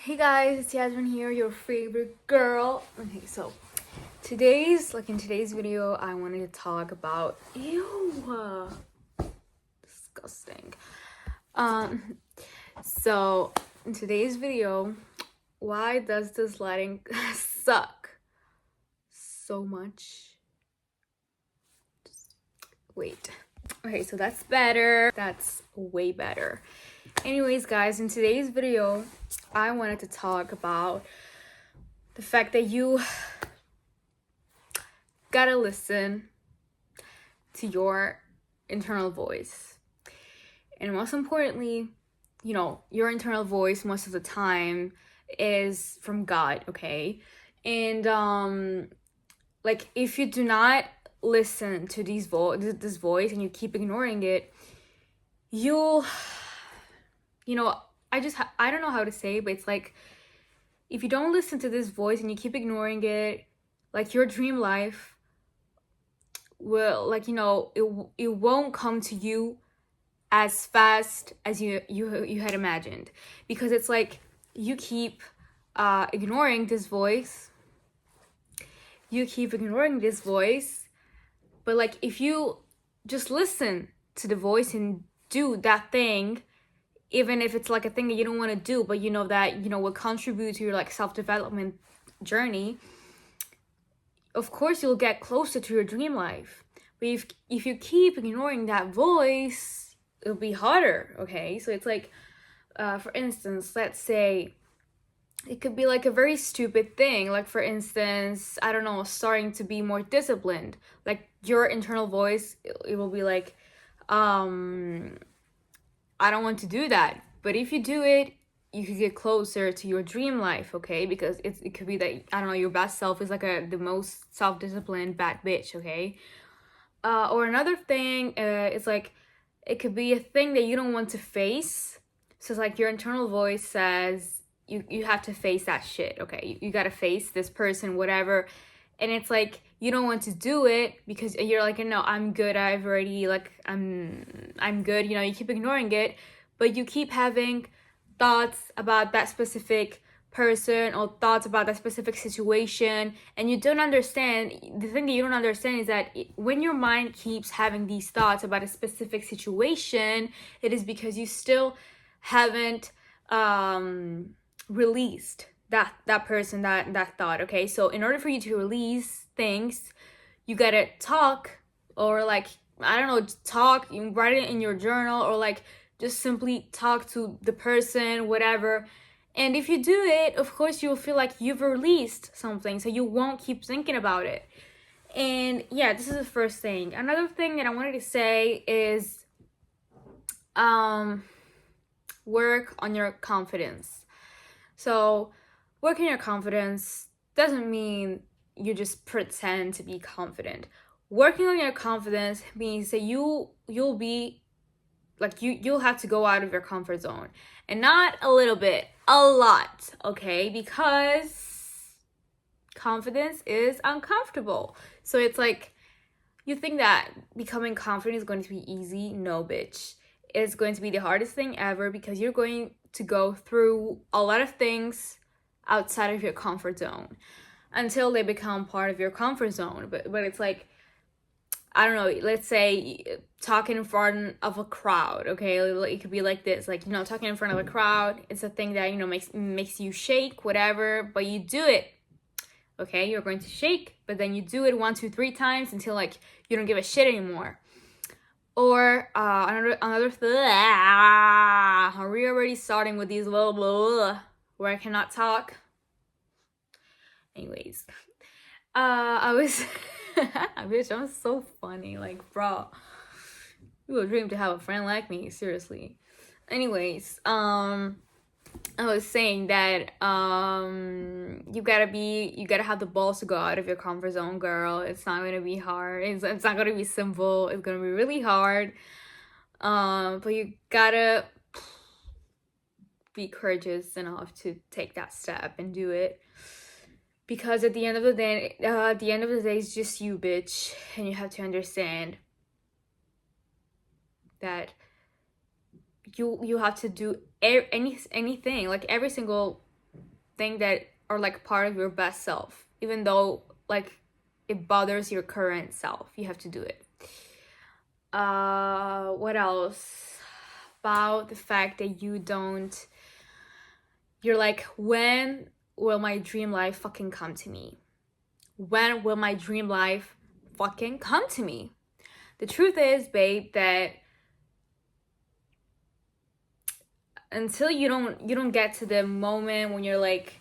Hey guys, it's Yasmin here, your favorite girl. Okay, so in today's video, I wanted to talk about disgusting. Um, so in today's video, why does this lighting suck so much? Just wait. Okay, so that's better. That's way better. Anyways, guys, in today's video, I wanted to talk about the fact that you gotta listen to your internal voice. And most importantly, your internal voice most of the time is from God, okay? And like if you do not listen to this voice and you keep ignoring it, you'll I don't know how to say, but it's like if you don't listen to this voice and you keep ignoring it, like your dream life will, it won't come to you as fast as you had imagined, because it's like you keep ignoring this voice. But like if you just listen to the voice and do that thing, even if it's like a thing that you don't want to do, but you know that will contribute to your like self-development journey, of course you'll get closer to your dream life. But if you keep ignoring that voice, it'll be harder. Okay, so it's like for instance, let's say it could be like a very stupid thing, like for instance, I don't know, starting to be more disciplined. Like your internal voice, it will be like I don't want to do that. But if you do it, you could get closer to your dream life, okay? Because it could be that, I don't know, your best self is like the most self-disciplined bad bitch, okay? Or another thing is like, it could be a thing that you don't want to face. So it's like your internal voice says, you have to face that shit, okay? You gotta face this person, whatever. And it's like, you don't want to do it because you're like, no, I'm good. I've already, like, I'm good. You keep ignoring it, but you keep having thoughts about that specific person or thoughts about that specific situation, and you don't understand. The thing that you don't understand is that when your mind keeps having these thoughts about a specific situation, it is because you still haven't released that person, that thought, okay? So in order for you to release things, you gotta talk, or like, I don't know, talk, you write it in your journal, or like just simply talk to the person, whatever. And if you do it, of course you'll feel like you've released something, so you won't keep thinking about it. And yeah, this is the first thing. Another thing that I wanted to say is work on your confidence. So working your confidence doesn't mean you just pretend to be confident. Working on your confidence means that you'll be like, you'll have to go out of your comfort zone, and not a little bit, a lot, okay? Because confidence is uncomfortable. So it's like, you think that becoming confident is going to be easy? No, bitch. It's going to be the hardest thing ever, because you're going to go through a lot of things outside of your comfort zone until they become part of your comfort zone. But it's like, I don't know, let's say talking in front of a crowd, okay? It could be like this, like, talking in front of a crowd, it's a thing that, makes you shake, whatever, but you do it, okay? You're going to shake, but then you do it 1, 2, 3 times until, like, you don't give a shit anymore. Or another thing, are we already starting with these little blah, where I cannot talk? Anyways, I was, bitch, I'm so funny, like, bro, you would dream to have a friend like me, seriously. Anyways, I was saying that you gotta have the balls to go out of your comfort zone, girl. It's not gonna be hard. It's not gonna be simple. It's gonna be really hard. But you gotta be courageous enough to take that step and do it. Because at the end of the day, it's just you, bitch, and you have to understand that you have to do anything, like every single things that are like part of your best self, even though like it bothers your current self. You have to do it. What else? About the fact that you're like, when will my dream life fucking come to me? When will my dream life fucking come to me? The truth is, babe, that until you don't get to the moment when you're like,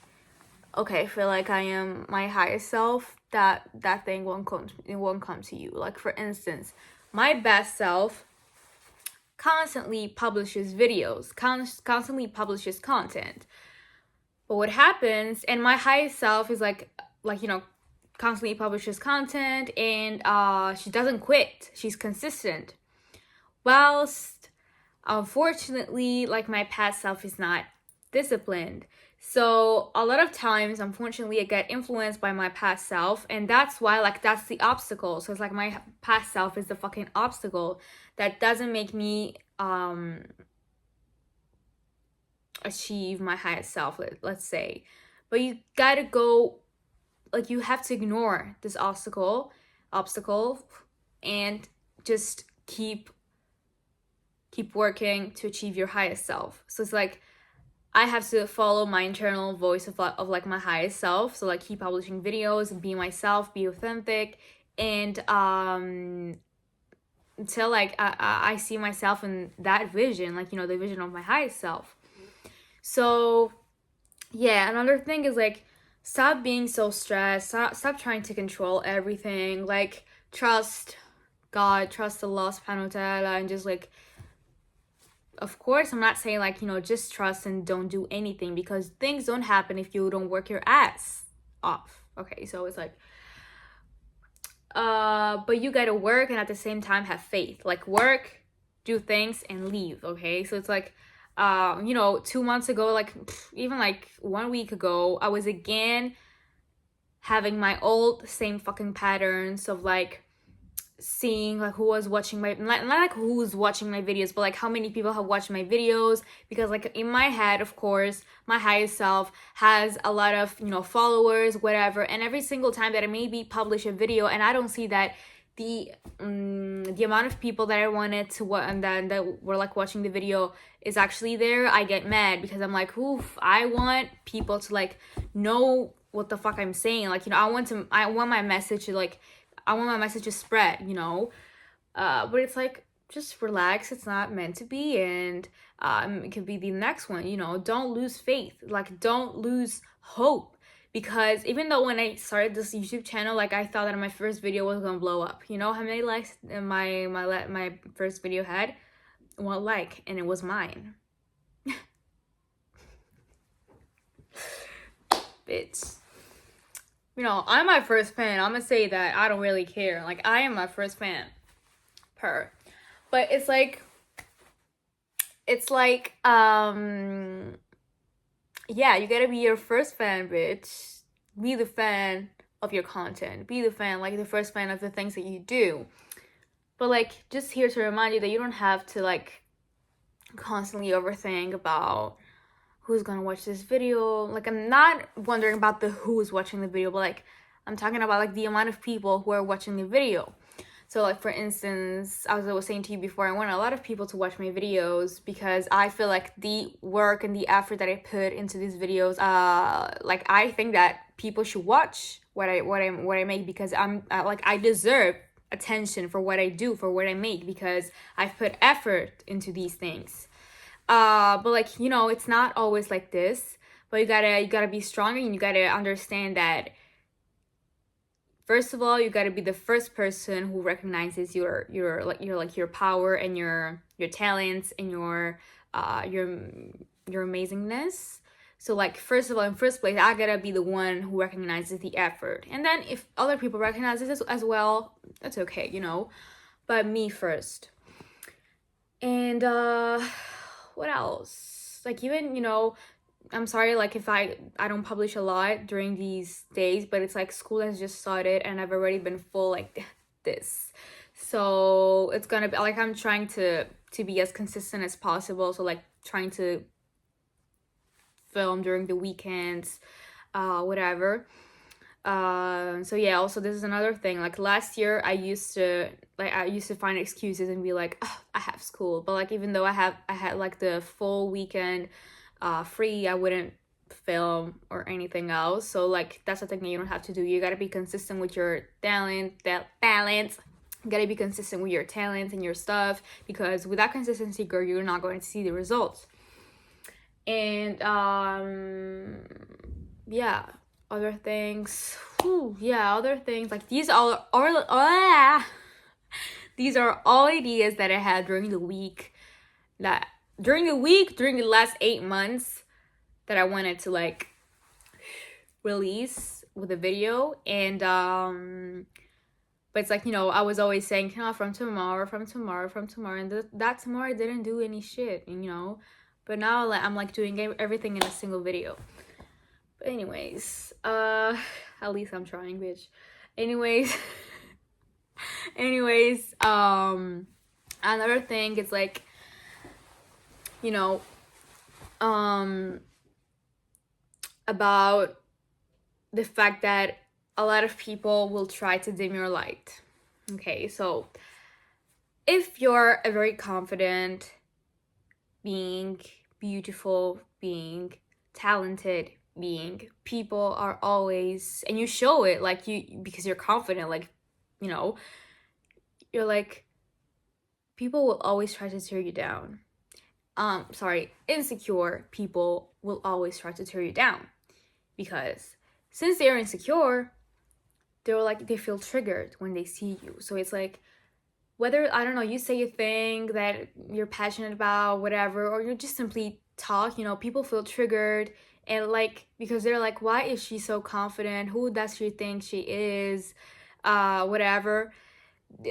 okay, I feel like I am my highest self, that thing won't come to you. Like, for instance, my best self constantly publishes videos, constantly publishes content. But what happens, and my highest self is like constantly publishes content, and she doesn't quit. She's consistent. Whilst unfortunately, like, my past self is not disciplined. So a lot of times, unfortunately, I get influenced by my past self, and that's why, like, that's the obstacle. So it's like my past self is the fucking obstacle that doesn't make me achieve my highest self, let's say. But you gotta go, like, you have to ignore this obstacle and just keep working to achieve your highest self. So it's like, I have to follow my internal voice of like my highest self. So like, keep publishing videos, be myself, be authentic, and until like I see myself in that vision, like, the vision of my highest self. So yeah, another thing is like, stop being so stressed, stop trying to control everything. Like, trust God, trust Allah subhanahu wa ta'ala, and just like, of course, I'm not saying like, just trust and don't do anything, because things don't happen if you don't work your ass off. Okay, so it's like, but you gotta work and at the same time have faith. Like, work, do things, and leave. Okay, so it's like, 2 months ago, like, even like 1 week ago, I was again having my old same fucking patterns of like seeing like who was watching my, not like who's watching my videos, but like how many people have watched my videos. Because like, in my head, of course, my highest self has a lot of followers, whatever, and every single time that I maybe publish a video and I don't see that the amount of people that I wanted to and then that were like watching the video is actually there, I get mad, because I'm like, oof, I want people to like know what the fuck I'm saying. Like, I want my message to like, I want my message to spread, but it's like, just relax. It's not meant to be, and it could be the next one. Don't lose faith. Like, don't lose hope, because even though when I started this YouTube channel, like, I thought that my first video was gonna blow up. How many likes my first video had? 1 like, and it was mine. Bitch. I'm my first fan. I'm gonna say that. I don't really care. Like, I am my first fan. But it's like, yeah, you gotta be your first fan, bitch. Be the fan of your content. Be the fan, like, the first fan of the things that you do. But like, just here to remind you that you don't have to like constantly overthink about who's gonna watch this video. Like, I'm not wondering about the who's watching the video, but like, I'm talking about like the amount of people who are watching the video. So like, for instance, as I was saying to you before, I want a lot of people to watch my videos, because I feel like the work and the effort that I put into these videos, like, I think that people should watch what I make, because I'm like, I deserve attention for what I do, for what I make, because I've put effort into these things. But like, it's not always like this. But you gotta be strong, and you gotta understand that, first of all, you gotta be the first person who recognizes your power and your talents and your amazingness. So like, first of all, in first place, I gotta be the one who recognizes the effort, and then if other people recognize this as well, that's okay, but me first. And what else? Like, even I'm sorry, like, if I don't publish a lot during these days, but it's like, school has just started and I've already been full like this. So it's gonna be like, I'm trying to be as consistent as possible. So like, trying to film during the weekends, whatever. So yeah, also this is another thing. Like last year I used to find excuses and be like, oh, I have school. But like even though I had like the full weekend free, I wouldn't film or anything else. So like that's the thing that you don't have to do. You gotta be consistent with your talents. You gotta be consistent with your talents and your stuff, because without consistency, girl, you're not going to see the results. And yeah, other things. Other things like these these are all ideas that I had during the week, during the last 8 months, that I wanted to like release with a video. And but it's like, I was always saying, from tomorrow, and that tomorrow I didn't do any shit, but now I'm like doing everything in a single video. But anyways, at least I'm trying, bitch. Anyways, another thing is like, about the fact that a lot of people will try to dim your light. Okay, so if you're a very confident being, beautiful being, talented being, people are always, and you show it like because you're confident, like, you're like, people will always try to tear you down. Insecure people will always try to tear you down, because since they're insecure, they feel triggered when they see you. So it's like, whether, I don't know, you say a thing that you're passionate about, whatever, or you just simply talk, people feel triggered, and like, because they're like, why is she so confident? Who does she think she is? Whatever.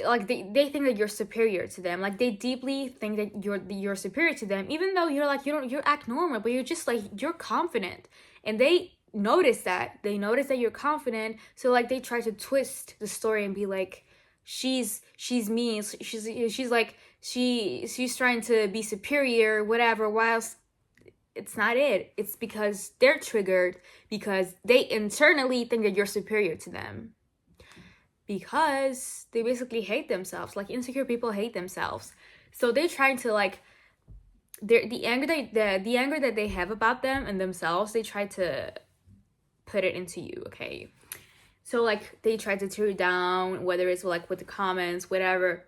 Like they think that you're superior to them. Like they deeply think that you're superior to them, even though you're like, you act normal, but you're just like, you're confident. And they notice that you're confident, so like they try to twist the story and be like, she's mean, she's like, she's trying to be superior, whatever, whilst it's not it. It's because they're triggered, because they internally think that you're superior to them, because they basically hate themselves. Like insecure people hate themselves, so they're trying to like, the anger that they have about them and themselves, they try to put it into you. Okay, so like they try to tear you down, whether it's like with the comments, whatever,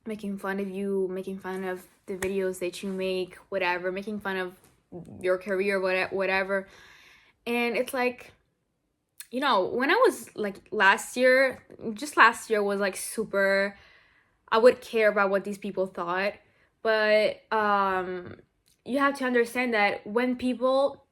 making fun of you, making fun of the videos that you make, whatever, making fun of your career, whatever. And it's like, when I was like last year was like super, I would care about what these people thought. But you have to understand that when people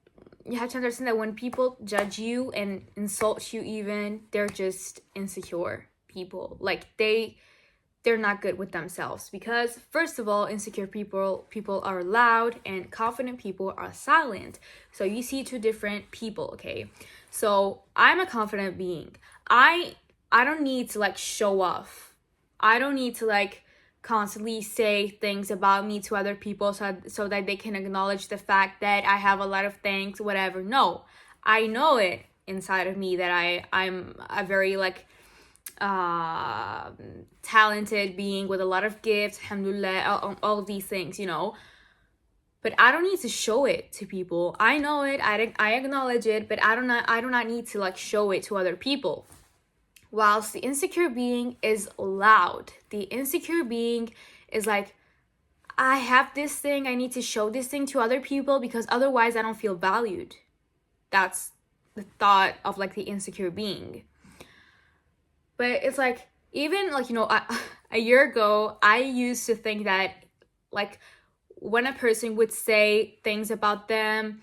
judge you and insult you, even, they're just insecure people. Like they're not good with themselves, because first of all, insecure people are loud, and confident people are silent. So you see two different people. Okay, so I'm a confident being. I don't need to like show off. I don't need to like constantly say things about me to other people so that they can acknowledge the fact that I have a lot of things, whatever. No, I know it inside of me that I'm a very like talented being with a lot of gifts, alhamdulillah, all of these things, but I don't need to show it to people. I know it, I acknowledge it, but I do not need to like show it to other people. Whilst the insecure being is loud. The insecure being is like, I have this thing, I need to show this thing to other people, because otherwise I don't feel valued. That's the thought of like the insecure being. But it's like, even like, a year ago, I used to think that like when a person would say things about them,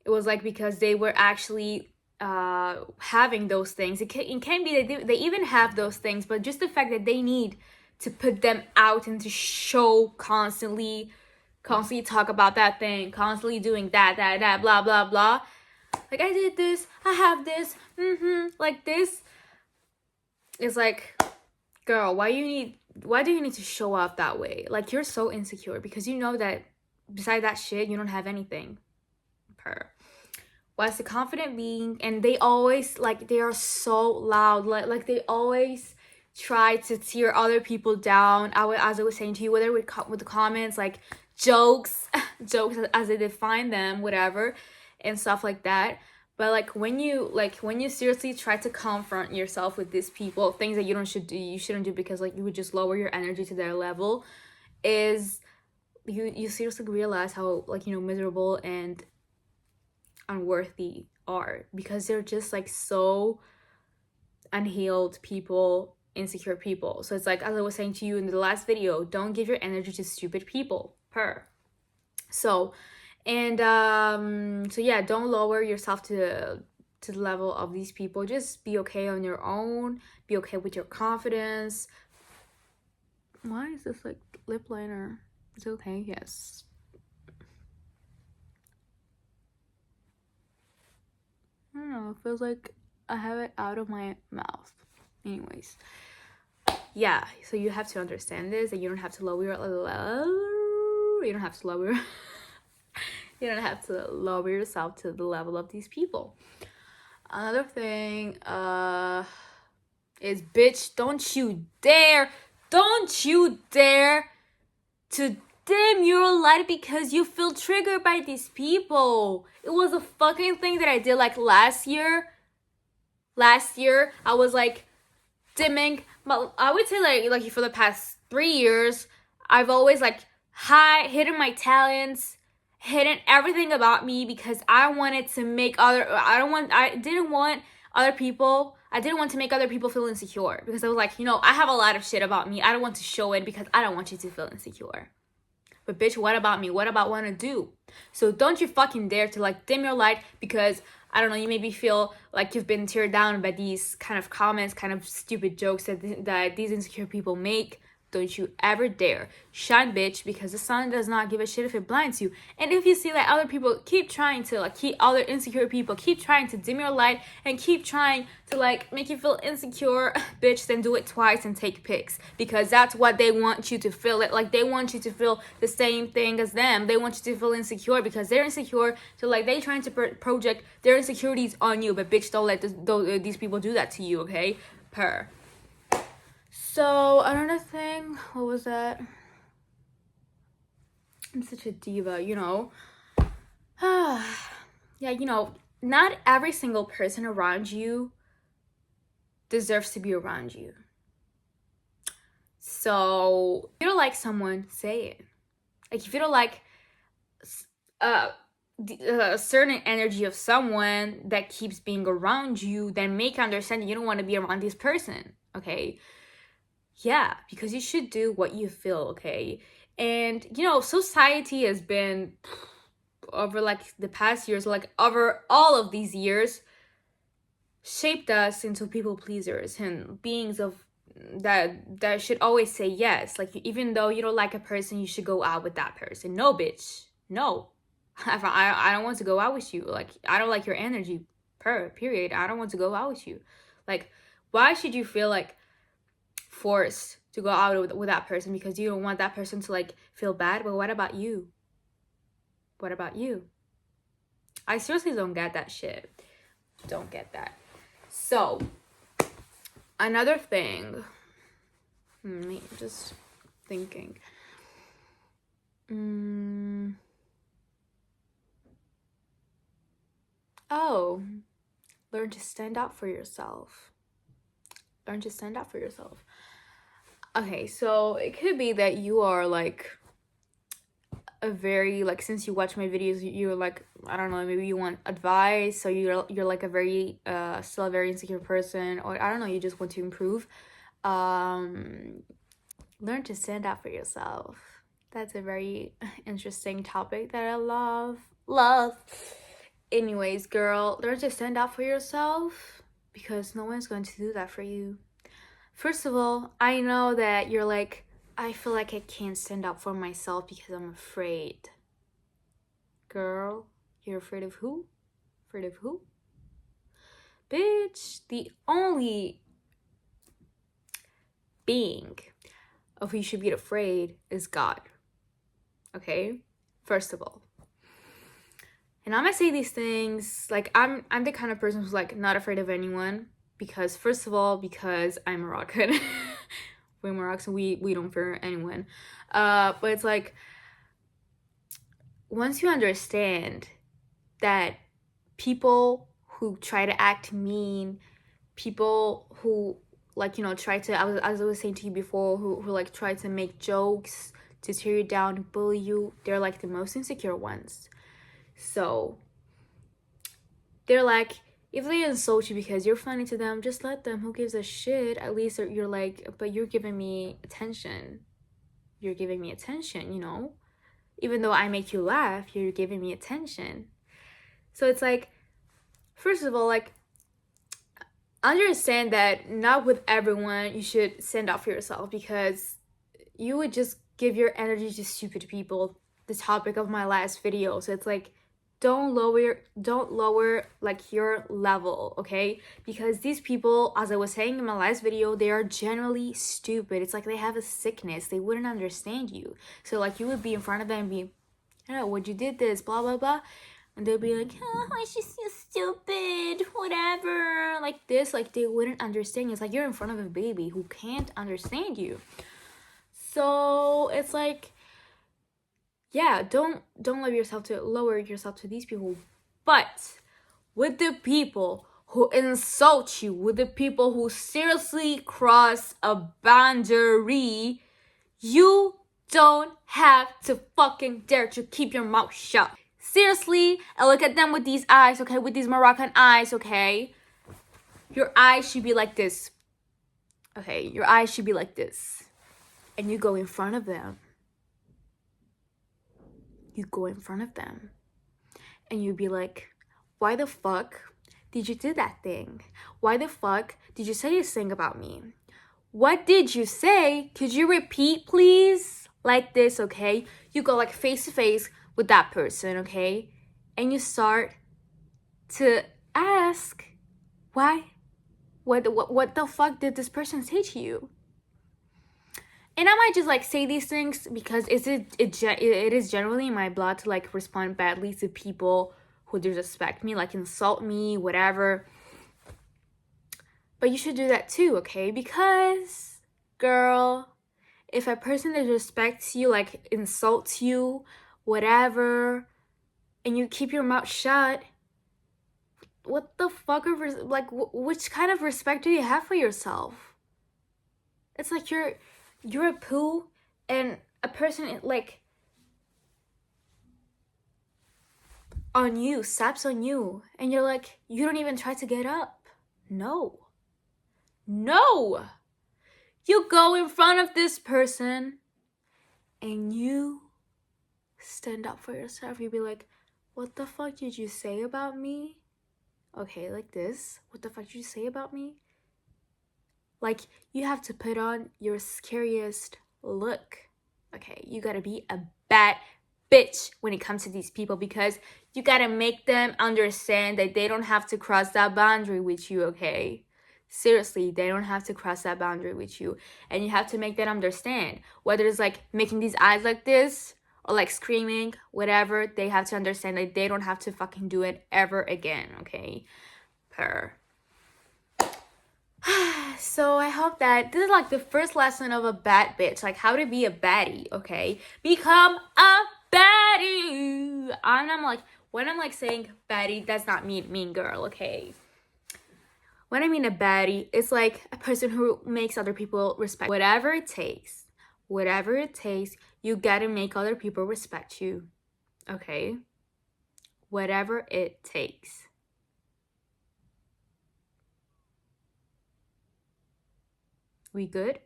it was like because they were actually having those things. It can be that they even have those things, but just the fact that they need to put them out and to show constantly talk about that thing, constantly doing that, blah, blah, blah. Like, I did this, I have this, like this. It's like, girl, why do you need to show up that way? Like, you're so insecure because you know that beside that shit, you don't have anything. what's the confident being, and they always like, they are so loud, like they always try to tear other people down. As I was saying to you, whether with the comments, like jokes, jokes as they define them, whatever, and stuff like that. But like when you seriously try to confront yourself with these people, things that you shouldn't do because like you would just lower your energy to their level, is you seriously realize how, like, miserable and unworthy are, because they're just like so unhealed people, insecure people. So it's like, as I was saying to you in the last video, don't give your energy to stupid people. So yeah, don't lower yourself to the level of these people. Just be okay on your own, be okay with your confidence. Why is this like lip liner? Is it okay? Yes. I don't know, it feels like I have it out of my mouth. Anyways, yeah, so you have to understand this, that you don't have to lower you don't have to lower yourself to the level of these people. Another thing is, bitch, don't you dare to dim your light because you feel triggered by these people. It was a fucking thing that I did like last year. I was like dimming, but I would say like for the past 3 years, I've always like hidden my talents, hidden everything about me, because I wanted to make I didn't want to make other people feel insecure, because I was like, I have a lot of shit about me. I don't want to show it because I don't want you to feel insecure. But bitch, what about me? What about what I do? So don't you fucking dare to like dim your light because, I don't know, you maybe feel like you've been teared down by these kind of comments, kind of stupid jokes that these insecure people make. Don't you ever dare shine, bitch, because the sun does not give a shit if it blinds you. And if you see that other people keep trying to other insecure people keep trying to dim your light and keep trying to like make you feel insecure, bitch, then do it twice and take pics, because that's what they want you to feel. Like they want you to feel the same thing as them. They want you to feel insecure because they're insecure, so like they trying to project their insecurities on you. But bitch, don't let these people do that to you, okay? So another thing, what was that? I'm such a diva, yeah, not every single person around you deserves to be around you. So if you don't like someone, say it. Like if you don't like a certain energy of someone that keeps being around you, then make understand that you don't want to be around this person, okay? Yeah, because you should do what you feel, okay? And society has been, over like the past years, like over all of these years, shaped us into people pleasers and beings of that should always say yes. Like, even though you don't like a person, you should go out with that person. No, bitch, no. I don't want to go out with you. Like, I don't like your energy, period. I don't want to go out with you. Like, why should you feel like forced to go out with that person because you don't want that person to like feel bad? But what about you? I seriously don't get that shit. Don't get that. So another thing, just thinking, learn to stand up for yourself. Okay, so it could be that you are like a very, like, since you watch my videos, you're like, I don't know, maybe you want advice, so you're like a very still a very insecure person, or I don't know, you just want to improve. Learn to stand up for yourself. That's a very interesting topic that I love. Anyways, girl, learn to stand up for yourself, because no one's going to do that for you. First of all, I know that you're like, I feel like I can't stand up for myself because I'm afraid. Girl, you're afraid of who? Bitch, the only being of who you should be afraid is God. Okay? First of all. And I'm gonna say these things, like, I'm the kind of person who's, like, not afraid of anyone. Because, first of all, because I'm Moroccan. We're Moroccans, we don't fear anyone. But it's like, once you understand that people who try to act mean, people who, like, you know, try to, as I was saying to you before, who like try to make jokes to tear you down, bully you, they're like the most insecure ones. So they're like, if they insult you because you're funny to them, just let them. Who gives a shit? At least you're like, but you're giving me attention. You're giving me attention, you know? Even though I make you laugh, you're giving me attention. So it's like, first of all, like, understand that not with everyone you should stand up for yourself, because you would just give your energy to stupid people. The topic of my last video. So it's like, don't lower like your level, okay? Because these people, as I was saying in my last video, they are generally stupid. It's like they have a sickness. They wouldn't understand you. So like, you would be in front of them and be, oh, what you did this, blah blah blah, and they'll be like, oh, she's so stupid, whatever, like this. Like, they wouldn't understand you. It's like you're in front of a baby who can't understand you. So it's like, yeah, don't lower yourself to these people. But with the people who insult you, with the people who seriously cross a boundary, you don't have to fucking dare to keep your mouth shut. Seriously, and look at them with these eyes, okay? With these Moroccan eyes, okay? Your eyes should be like this. Okay, your eyes should be like this. And you go in front of them. You go in front of them. And you be like, why the fuck did you do that thing? Why the fuck did you say this thing about me? What did you say? Could you repeat, please? Like this, okay? You go like face to face with that person, okay? And you start to ask, why? What the fuck did this person say to you? And I might just like say these things because it is generally in my blood to like respond badly to people who disrespect me, like insult me, whatever. But you should do that too, okay? Because, girl, if a person disrespects you, like insults you, whatever, and you keep your mouth shut, what the fuck of like which kind of respect do you have for yourself? It's like you're a poo, and a person like on you, steps on you, and you're like, you don't even try to get up. No. You go in front of this person and you stand up for yourself. You be like, what the fuck did you say about me? Okay, like this. What the fuck did you say about me? Like, you have to put on your scariest look. Okay, you gotta be a bad bitch when it comes to these people, because you gotta make them understand that they don't have to cross that boundary with you, okay? Seriously, they don't have to cross that boundary with you. And you have to make them understand. Whether it's like making these eyes like this or like screaming, whatever, they have to understand that they don't have to fucking do it ever again, okay? So I hope that this is like the first lesson of a bad bitch, like how to be a baddie, okay? Become a baddie. And I'm like, when I'm like saying baddie, that's not mean girl, okay? When I mean a baddie, it's like a person who makes other people respect. Whatever it takes, you gotta make other people respect you, okay? Whatever it takes. We good?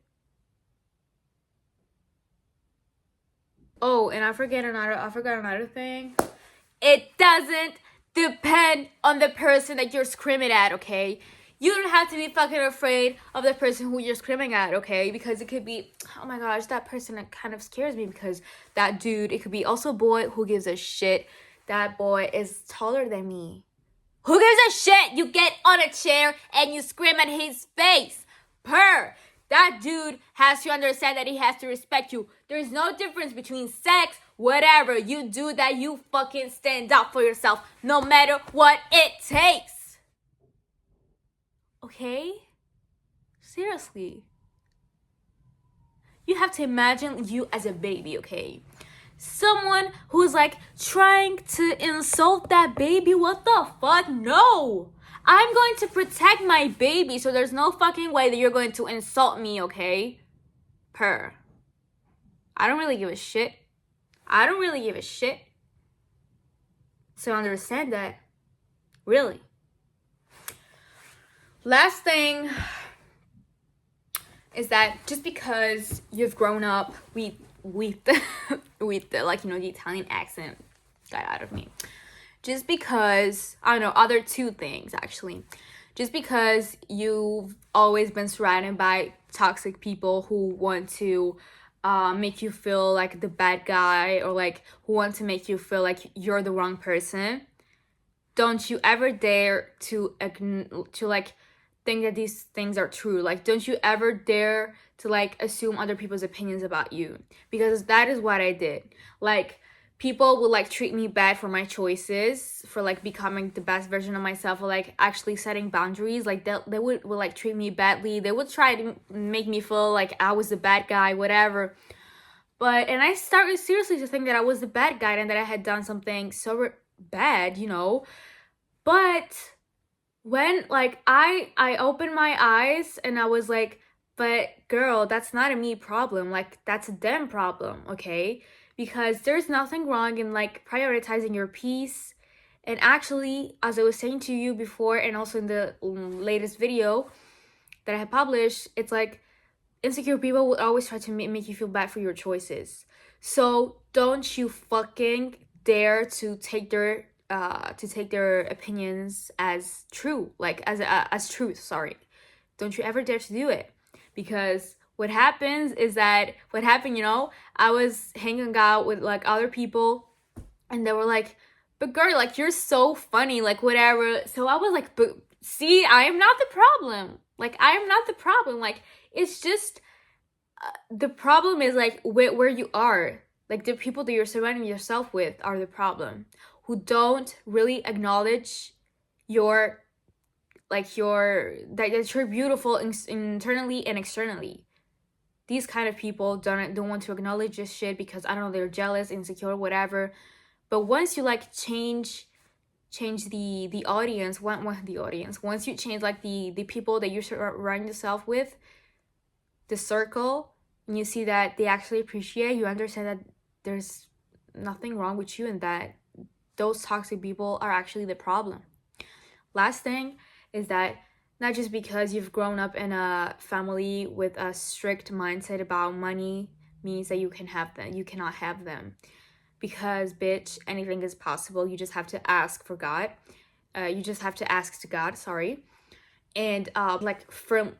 Oh, and I forgot another thing. It doesn't depend on the person that you're screaming at, okay? You don't have to be fucking afraid of the person who you're screaming at, okay? Because it could be, oh my gosh, that person that kind of scares me, because that dude, it could be also a boy, who gives a shit? That boy is taller than me. Who gives a shit? You get on a chair and you scream at his face. That dude has to understand that he has to respect you. There's no difference between sex, whatever you do, that you fucking stand up for yourself no matter what it takes. Okay? Seriously. You have to imagine you as a baby, okay? Someone who's like trying to insult that baby. What the fuck? No! I'm going to protect my baby, so there's no fucking way that you're going to insult me, okay? I don't really give a shit. So understand that. Really. Last thing is that just because you've grown up with the, like, the Italian accent got out of me. Just because, I don't know, other two things actually. Just because you've always been surrounded by toxic people who want to make you feel like the bad guy, or like who want to make you feel like you're the wrong person, don't you ever dare to like think that these things are true. Like, don't you ever dare to like assume other people's opinions about you, because that is what I did. Like, people would like treat me bad for my choices, for like becoming the best version of myself, or like actually setting boundaries. Like they would like treat me badly. They would try to make me feel like I was the bad guy, whatever. And I started seriously to think that I was the bad guy and that I had done something so bad, But when like I opened my eyes and I was like, but girl, that's not a me problem. Like, that's a them problem, okay? Because there's nothing wrong in like prioritizing your peace. And actually, as I was saying to you before, and also in the latest video that I had published, it's like insecure people will always try to make you feel bad for your choices. So don't you fucking dare to take their opinions as true, like as truth. Sorry, don't you ever dare to do it, because what happened, I was hanging out with like other people, and they were like, but girl, like, you're so funny, like, whatever. So I was like, but see, I am not the problem. Like, I am not the problem. Like, it's just the problem is like where you are. Like, the people that you're surrounding yourself with are the problem, who don't really acknowledge that you're beautiful internally and externally. These kind of people don't want to acknowledge this shit because, I don't know, they're jealous, insecure, whatever. But once you like change the audience, once you change like the people that you surround yourself with, the circle, and you see that they actually appreciate you, understand that there's nothing wrong with you and that those toxic people are actually the problem. Last thing is that not just because you've grown up in a family with a strict mindset about money means that you cannot have them. Because, bitch, anything is possible. You just have to ask for God. You just have to ask to God, and like firm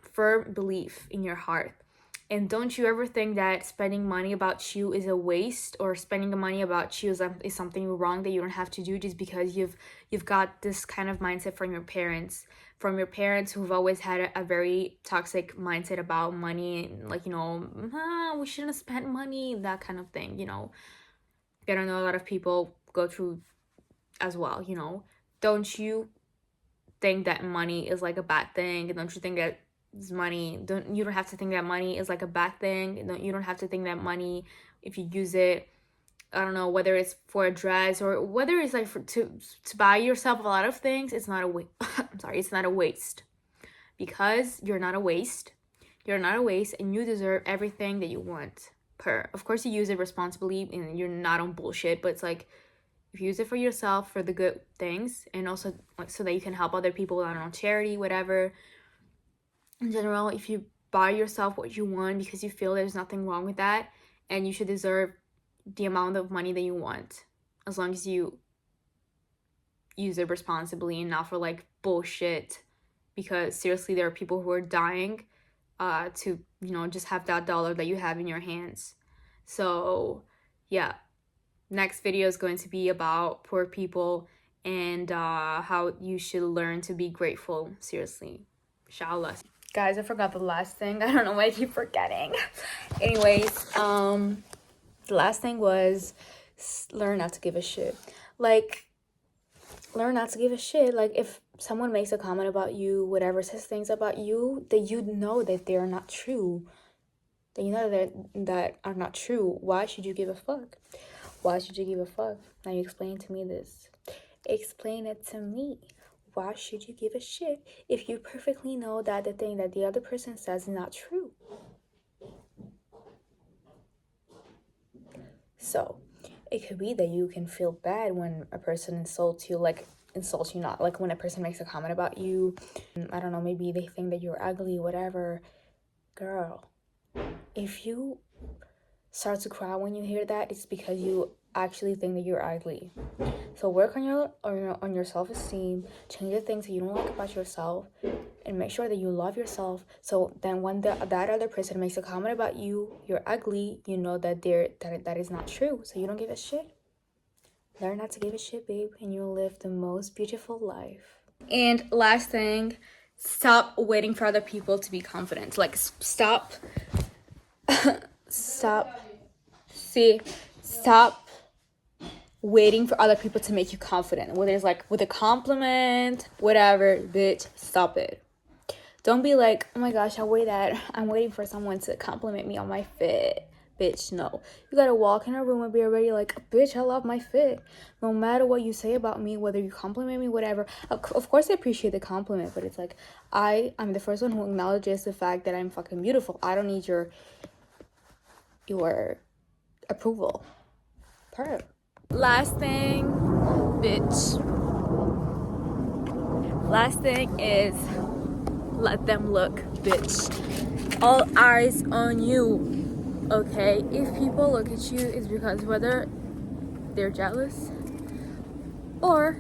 belief in your heart. And don't you ever think that spending money about you is a waste, or spending the money about you is something wrong that you don't have to do just because you've got this kind of mindset from your parents who've always had a very toxic mindset about money, and like, we shouldn't spend money, that kind of thing, I don't know, a lot of people go through as well, Don't you think that money is like a bad thing? Don't you think that you don't have to think that money is like a bad thing? You don't have to think that money, if you use it, I don't know, whether it's for a dress or whether it's like to buy yourself a lot of things, it's not a waste. It's not a waste, because you're not a waste, and you deserve everything that you want. Of course, you use it responsibly and you're not on bullshit, but it's like, if you use it for yourself, for the good things, and also like so that you can help other people, I don't know, charity, whatever. In general, if you buy yourself what you want because you feel there's nothing wrong with that, and you should deserve the amount of money that you want, as long as you use it responsibly and not for like bullshit. Because seriously, there are people who are dying to just have that dollar that you have in your hands. So yeah, next video is going to be about poor people and how you should learn to be grateful. Seriously, inshallah. Guys, I forgot the last thing. I don't know why I keep forgetting. Anyways, the last thing was learn not to give a shit. Like, learn not to give a shit. Like, if someone makes a comment about you, whatever, says things about you that you know that they're not true, that you know that are not true, why should you give a fuck? Why should you give a fuck? Now you explain to me this. Explain it to me. Why should you give a shit if you perfectly know that the thing that the other person says is not true? So, it could be that you can feel bad when a person insults you, not like when a person makes a comment about you. I don't know, maybe they think that you're ugly, whatever. Girl, if you start to cry when you hear that, it's because you actually think that you're ugly. So work on your self-esteem, change the things that you don't like about yourself, and make sure that you love yourself. So then when that other person makes a comment about you, you're ugly, you know that that is not true. So you don't give a shit. Learn not to give a shit, babe, and you'll live the most beautiful life. And last thing, stop waiting for other people to be confident. Like, stop waiting for other people to make you confident. Whether it's like with a compliment, whatever, bitch, stop it. Don't be like, oh my gosh, I'm waiting for someone to compliment me on my fit. Bitch, no. You gotta walk in a room and be already like, bitch, I love my fit. No matter what you say about me, whether you compliment me, whatever. Of course I appreciate the compliment, but it's like, I'm the first one who acknowledges the fact that I'm fucking beautiful. I don't need your approval. Per. Last thing, bitch. Last thing is, let them look, bitch. All eyes on you. Okay, if people look at you, it's because whether they're jealous or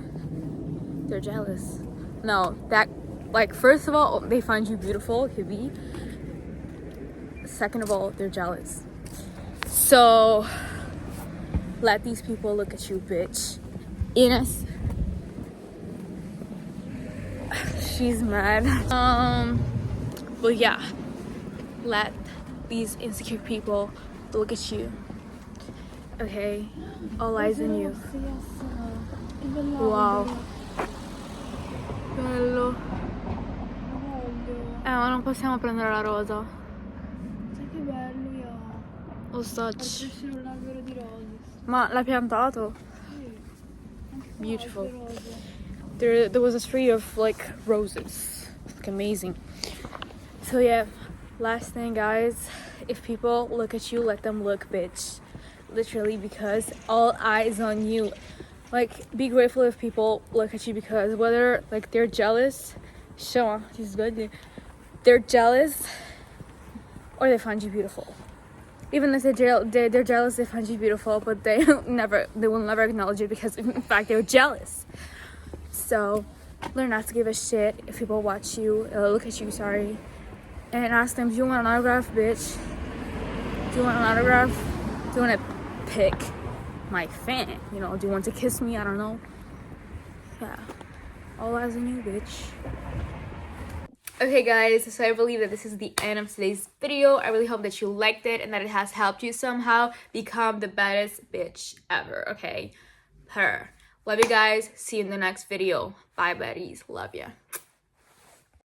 they're jealous. No, that, like, first of all, they find you beautiful, could be. Second of all, they're jealous. So, let these people look at you, bitch. Ines. She's mad. But yeah, let these insecure people look at you. Okay, all eyes on you. Wow. Bello. Ma non possiamo prendere la rosa. Sai che bello, io. Lo so. Crescere un albero di rose. Ma l'ha piantato? Sì. Beautiful. Rose. There was a tree of like roses. Like amazing. So yeah, last thing, guys, if people look at you, let them look, bitch. Literally, because all eyes on you. Like, be grateful if people look at you, because whether like they're jealous, they're jealous, or they find you beautiful. Even if they're jealous, they find you beautiful, but they will never acknowledge it because in fact they're jealous. So learn not to give a shit if people watch you, look at you, sorry, and ask them, do you want an autograph, bitch? Do you want an autograph? Do you want to pick my fan? You know, do you want to kiss me? I don't know. Yeah, all eyes on you, bitch. Okay guys, so I believe that this is the end of today's video. I really hope that you liked it and that it has helped you somehow become the baddest bitch ever, okay? Love you guys. See you in the next video. Bye, buddies. Love ya.